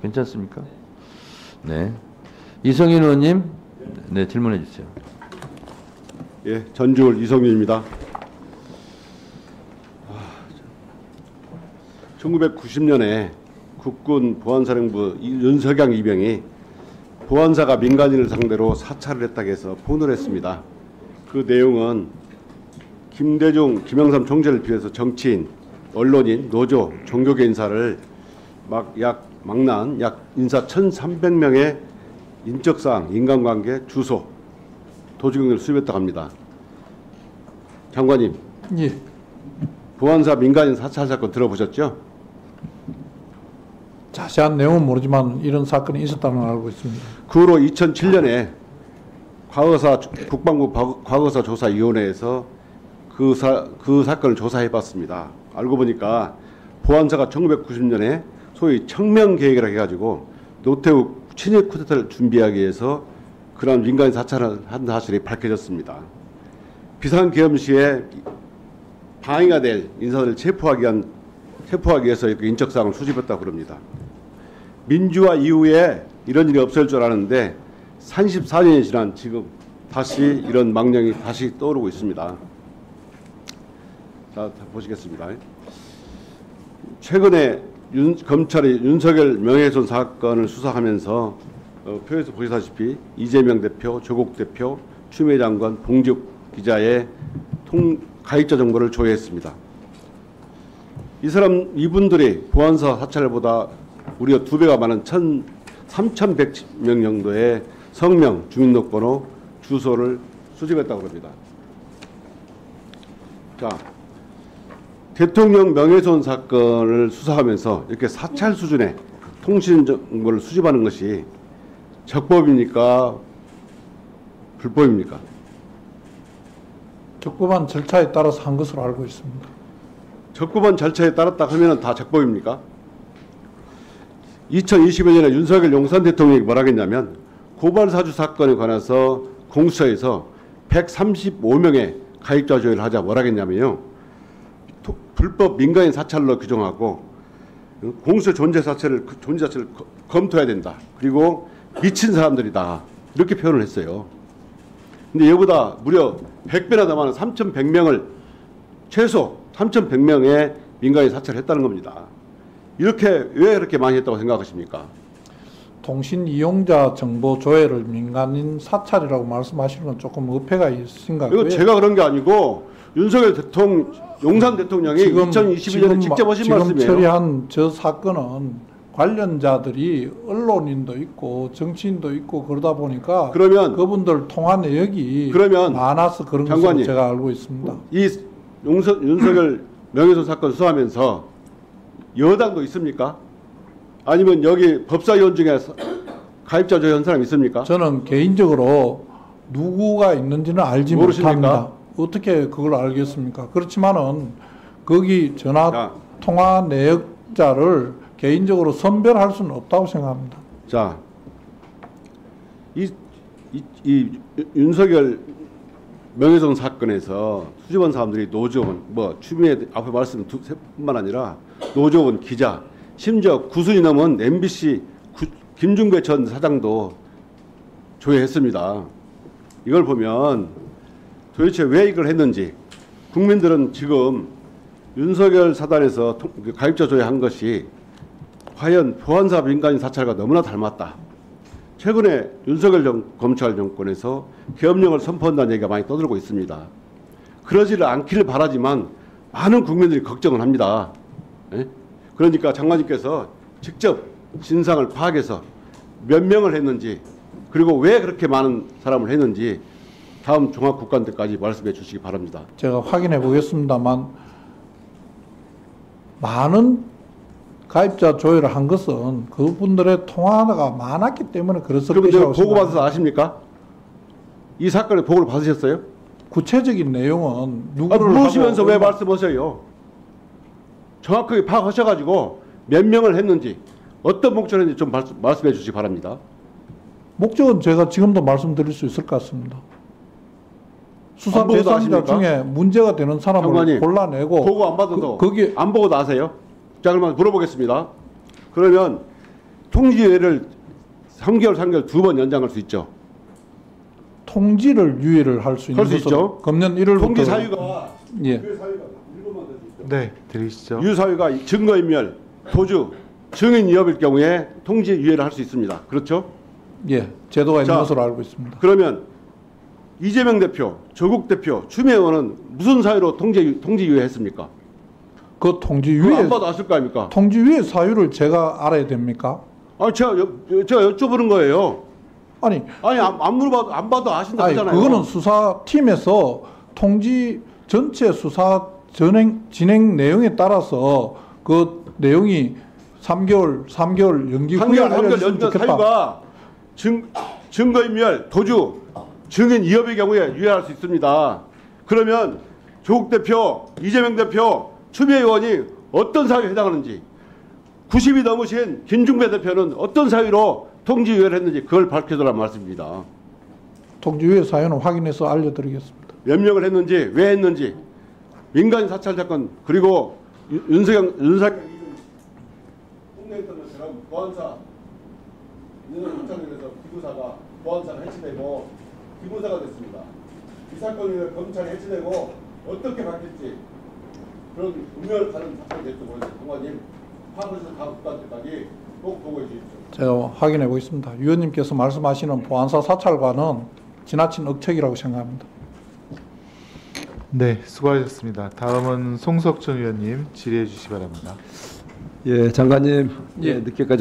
괜찮습니까? 네. 이성윤 의원님, 네, 질문해 주세요. 예, 전주울 이성윤입니다. 1990년에 국군 보안사령부 윤석양 이병이 보안사가 민간인을 상대로 사찰을 했다고 해서 폭로를 했습니다. 그 내용은 김대중, 김영삼 총재를 비롯해서 정치인, 언론인, 노조, 종교계 인사를 망라한 약 인사 1,300명의 인적사항, 인간관계, 주소, 도주경을 수집했다고 합니다. 장관님, 예. 보안사 민간인 사찰 사건 들어보셨죠? 자세한 내용은 모르지만 이런 사건이 있었다는 걸 알고 있습니다. 그 후로 2007년에 국방부 과거사 조사위원회에서 그 사건을 조사해봤습니다. 알고 보니까 보안사가 1990년에 소위 청명계획이라고 해가지고 노태우 친일 쿠데타를 준비하기 위해서 그런 민간인 사찰을 한 사실이 밝혀졌습니다. 비상계엄 시에 방해가 될 인사들을 체포하기 위해서 이렇게 인적사항을 수집했다고 그럽니다. 민주화 이후에 이런 일이 없을 줄 알았는데 34년이 지난 지금 다시 이런 망령이 다시 떠오르고 있습니다. 자, 보시겠습니다. 최근에 검찰이 윤석열 명예훼손 사건을 수사하면서 표에서 보시다시피 이재명 대표, 조국 대표, 추미애 장관, 봉지욱 기자의 가입자 정보를 조회했습니다. 이분들이 보안사 사찰보다 무려 2배가 많은 3,100명 정도의 성명, 주민등록번호, 주소를 수집했다고 합니다. 자, 대통령 명예훼손 사건을 수사하면서 이렇게 사찰 수준의 통신 정보를 수집하는 것이 적법입니까? 불법입니까? 적법한 절차에 따라서 한 것으로 알고 있습니다. 적법한 절차에 따랐다 하면 다 적법입니까? 2021년에 윤석열 용산 대통령이 뭐라 했냐면 고발사주 사건에 관해서 공수처에서 135명의 가입자 조회를 하자 뭐라 했냐면요. 불법 민간인 사찰로 규정하고 공수처 존재 자체를 검토해야 된다. 그리고 미친 사람들이다. 이렇게 표현을 했어요. 근데 이보다 무려 100배나 더 많은 3,100명을 최소 3,100명의 민간인 사찰을 했다는 겁니다. 이렇게 왜 그렇게 많이 했다고 생각하십니까? 통신 이용자 정보 조회를 민간인 사찰이라고 말씀하시는 건 조금 어폐가 있으신가 이거 제가 그런 게 아니고 윤석열 용산 대통령이 2021년에 직접 하신 말씀이에요. 지금 처리한 저 사건은 관련자들이 언론인도 있고 정치인도 있고 그러다 보니까 그러면 그분들 통화 내역이 많아서 그런 것으로 제가 알고 있습니다. 이 윤석열 명예훼손 사건 수사하면서 여당도 있습니까? 아니면 여기 법사위원 중에 가입자 조회한 사람 있습니까? 저는 개인적으로 누구가 있는지는 알지 모르십니까? 못합니다. 어떻게 그걸 알겠습니까? 그렇지만은 거기 전화 통화 내역자를 개인적으로 선별할 수는 없다고 생각합니다. 자, 이 윤석열 명예훼손 사건에서 수집한 사람들이 노조원, 추미애 앞에 말씀 세 분만 아니라 노조원, 기자, 심지어 9순이 넘은 MBC 김중배 전 사장도 조회했습니다. 이걸 보면 도대체 왜 이걸 했는지 국민들은 지금 윤석열 사단에서 가입자 조회한 것이 과연 보안사 민간인 사찰과 너무나 닮았다. 최근에 윤석열 검찰 정권에서 계엄령을 선포한다는 얘기가 많이 떠들고 있습니다. 그러지를 않기를 바라지만 많은 국민들이 걱정을 합니다. 예? 그러니까 장관님께서 직접 진상을 파악해서 몇 명을 했는지 그리고 왜 그렇게 많은 사람을 했는지 다음 종합국감 때까지 말씀해 주시기 바랍니다. 제가 확인해 보겠습니다만 많은 가입자 조회를 한 것은 그분들의 통화가 많았기 때문에 그랬을 것이라고 생각합니다. 보고 생각합니다. 받아서 아십니까? 이 사건의 보고를 받으셨어요? 구체적인 내용은 누구를 물으시면서 왜 말씀하세요? 정확하게 파악하셔가지고 몇 명을 했는지 어떤 목적을 했는지 좀 말씀해 주시기 바랍니다. 목적은 제가 지금도 말씀드릴 수 있을 것 같습니다. 수사 대상자 중에 문제가 되는 사람을 장관님, 골라내고 보고 안 받아도 거기 안 보고도 아세요? 자, 그러면 물어보겠습니다. 그러면 통지유예를 3개월, 3개월 두 번 연장할 수 있죠. 통지를 유예를 할 수 있는 할수 것으로 있죠. 금년 1월부터 통지 사유가 예. 유예 사유가 1번만 될 수 있죠. 네, 드리시죠. 유예 사유가 증거인멸, 도주, 증인 위협일 경우에 통지 유예를 할 수 있습니다. 그렇죠? 예, 제도가 있는 자, 것으로 알고 있습니다. 그러면 이재명 대표, 조국 대표, 추미애 의원은 무슨 사유로 통지 유예했습니까? 그 통지 그거 유예 안 봐도 아실 거 아닙니까? 통지 유예 사유를 제가 알아야 됩니까? 아, 제가 여쭤보는 거예요. 아니, 안 물어봐도 안 봐도 아신다 아니 하잖아요. 그거는 수사팀에서 통지 전체 수사 진행 내용에 따라서 그 내용이 3개월 연기 후에 한결 알려줬으면 연결 좋겠다. 사유가 증거인멸, 도주, 증인 위협의 경우에 유예할 수 있습니다. 그러면 조국 대표, 이재명 대표, 추미애 의원이 어떤 사유에 해당하는지 90이 넘으신 김중배 대표는 어떤 사유로 통지 유예를 했는지 그걸 밝혀달라는 말씀입니다. 통지 유예 사유는 확인해서 알려드리겠습니다. 몇 명을 했는지 왜 했는지 민간 사찰 사건 그리고 윤석열 홍대했던 것처럼 보안사 윤석열에서 기부사가 보안사가 해체되고 기부사가 됐습니다. 이 사건을 검찰이 해체되고 어떻게 바뀔지 그런 운명을 가는 사건이 될지 모르겠어요. 동관님 파악해서 다음 국가 때까지 꼭 보고해 주십시오. 제가 확인해 보겠습니다. 위원님께서 말씀하시는 보안사 사찰과는 지나친 억측이라고 생각합니다. 네, 수고하셨습니다. 다음은 송석천 위원님 질의해 주시기 바랍니다. 예, 장관님, 예. 늦게까지